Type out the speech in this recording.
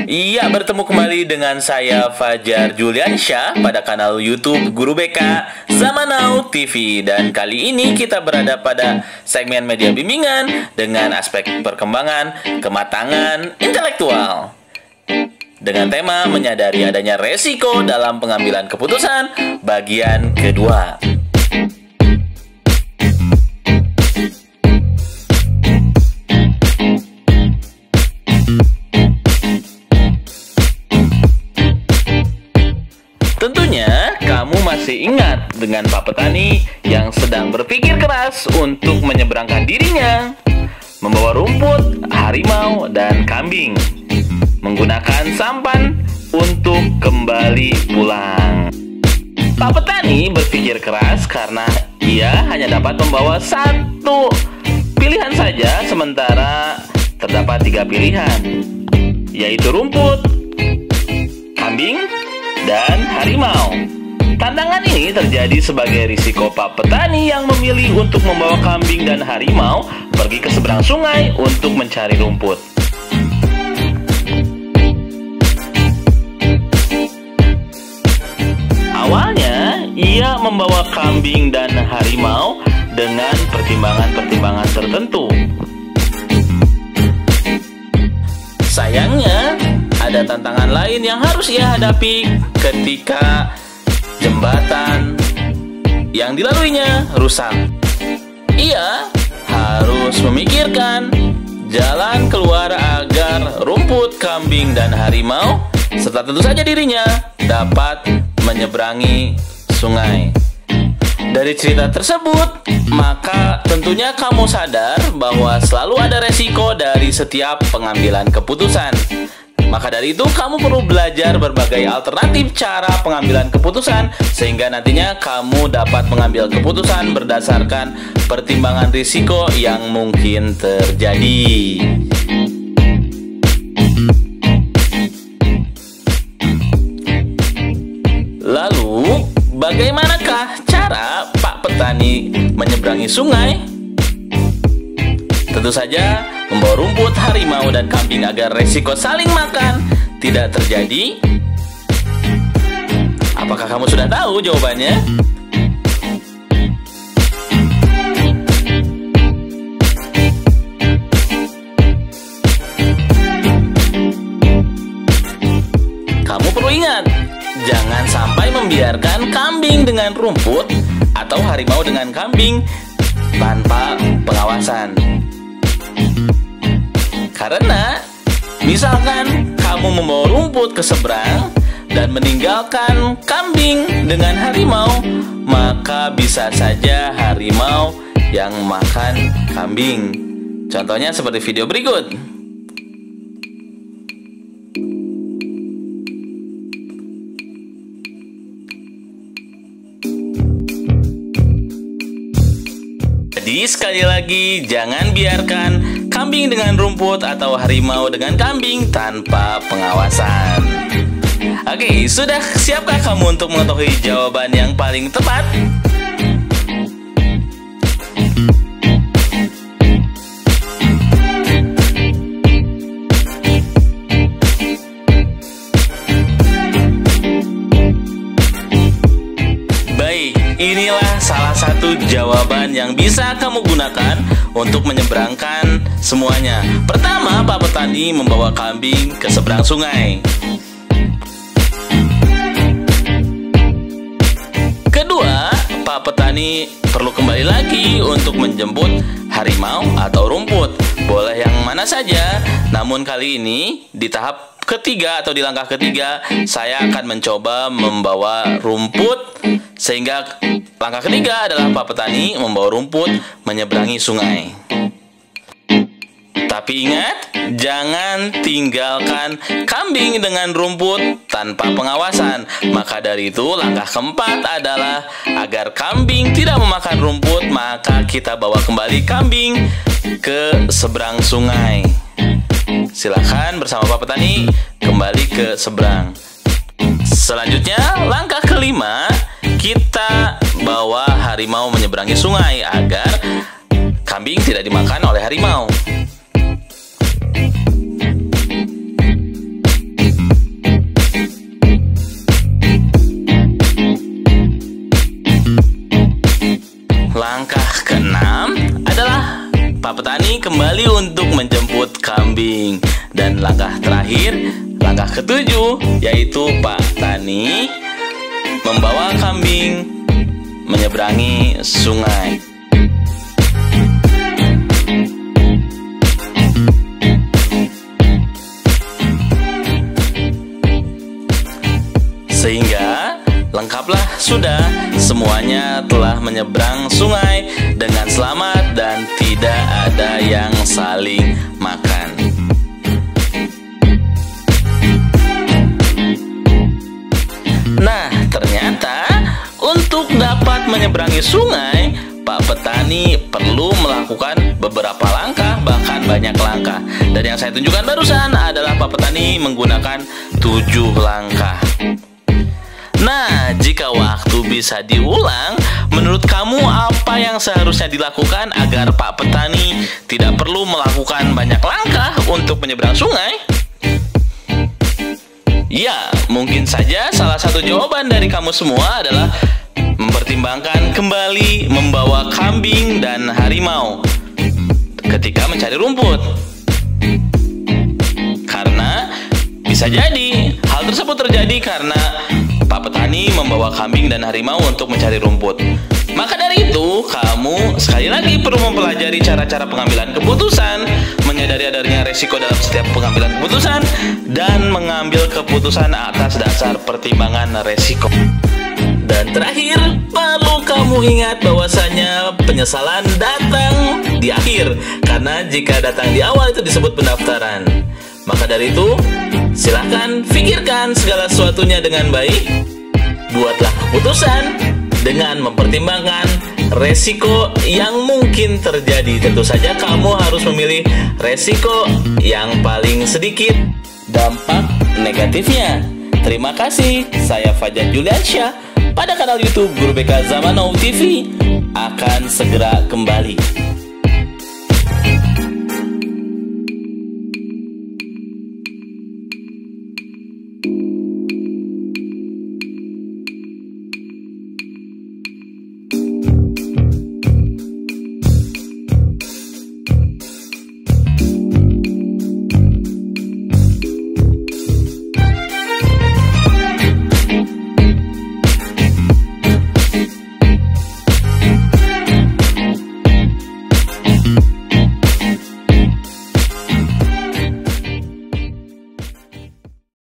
Iya, bertemu kembali dengan saya Fajar Juliansyah pada kanal YouTube Guru BK Zaman Now TV. Dan kali ini kita berada pada segmen media bimbingan dengan aspek perkembangan kematangan intelektual, dengan tema menyadari adanya resiko dalam pengambilan keputusan bagian kedua. Tentunya kamu masih ingat dengan Pak Petani yang sedang berpikir keras untuk menyeberangkan dirinya, membawa rumput, harimau, dan kambing, menggunakan sampan untuk kembali pulang. Pak Petani berpikir keras karena ia hanya dapat membawa satu pilihan saja, sementara terdapat 3 pilihan, yaitu rumput, kambing, dan harimau. Tantangan ini terjadi sebagai risiko Pak Petani yang memilih untuk membawa kambing dan harimau pergi ke seberang sungai untuk mencari rumput. Awalnya, ia membawa kambing dan harimau dengan pertimbangan-pertimbangan tertentu. Sayangnya, ada tantangan lain yang harus ia hadapi ketika jembatan yang dilaluinya rusak. Ia harus memikirkan jalan keluar agar rumput, kambing, dan harimau serta tentu saja dirinya dapat menyeberangi sungai. Dari cerita tersebut, maka tentunya kamu sadar bahwa selalu ada resiko dari setiap pengambilan keputusan. Maka dari itu, kamu perlu belajar berbagai alternatif cara pengambilan keputusan, sehingga nantinya kamu dapat mengambil keputusan berdasarkan pertimbangan risiko yang mungkin terjadi. Lalu, bagaimanakah cara Pak Petani menyeberangi sungai? Tentu saja membawa rumput, harimau, dan kambing agar resiko saling makan tidak terjadi. Apakah kamu sudah tahu jawabannya? Kamu perlu ingat, jangan sampai membiarkan kambing dengan rumput atau harimau dengan kambing tanpa pengawasan. Karena misalkan kamu membawa rumput ke seberang dan meninggalkan kambing dengan harimau, maka bisa saja harimau yang makan kambing. Contohnya seperti video berikut. Jadi sekali lagi, jangan biarkan kambing dengan rumput atau harimau dengan kambing tanpa pengawasan. Oke, sudah siapkah kamu untuk mengetahui jawaban yang paling tepat? Baik, inilah salah satu jawaban yang bisa kamu gunakan untuk menyeberangkan semuanya. Pertama, Pak Petani membawa kambing ke seberang sungai. Kedua, Pak Petani perlu kembali lagi untuk menjemput harimau atau rumput. Boleh yang mana saja, namun kali ini di tahap ketiga atau di langkah ketiga, saya akan mencoba membawa rumput, sehingga langkah ketiga adalah Pak Petani membawa rumput menyeberangi sungai. Tapi ingat, jangan tinggalkan kambing dengan rumput tanpa pengawasan. Maka dari itu, langkah keempat adalah agar kambing tidak memakan rumput, maka kita bawa kembali kambing ke seberang sungai. Silakan bersama Pak Petani kembali ke seberang. Selanjutnya, langkah kelima, kita bawa harimau menyeberangi sungai agar kambing tidak dimakan oleh harimau. Dan langkah terakhir, langkah ketujuh, yaitu Pak Tani membawa kambing menyeberangi sungai. Sehingga lengkaplah sudah, semuanya telah menyeberang sungai dengan selamat dan tidak ada yang saling makan. Nah, ternyata untuk dapat menyeberangi sungai, Pak Petani perlu melakukan beberapa langkah, bahkan banyak langkah. Dan yang saya tunjukkan barusan adalah Pak Petani menggunakan 7 langkah. Nah, jika waktu bisa diulang, menurut kamu apa yang seharusnya dilakukan agar Pak Petani tidak perlu melakukan banyak langkah untuk menyeberang sungai? Ya, mungkin saja salah satu jawaban dari kamu semua adalah mempertimbangkan kembali membawa kambing dan harimau ketika mencari rumput. Karena bisa jadi hal tersebut terjadi karena Pak Petani membawa kambing dan harimau untuk mencari rumput. Maka dari itu, kamu sekali lagi perlu mempelajari cara-cara pengambilan keputusan, menyadari adanya resiko dalam setiap pengambilan keputusan, dan mengambil keputusan atas dasar pertimbangan resiko. Dan terakhir, perlu kamu ingat bahwasanya penyesalan datang di akhir, karena jika datang di awal itu disebut pendaftaran. Maka dari itu, silahkan pikirkan segala sesuatunya dengan baik. Buatlah keputusan dengan mempertimbangkan resiko yang mungkin terjadi. Tentu saja kamu harus memilih resiko yang paling sedikit dampak negatifnya. Terima kasih, saya Fajar Juliansyah pada kanal YouTube Guru BK Zaman Now TV akan segera kembali.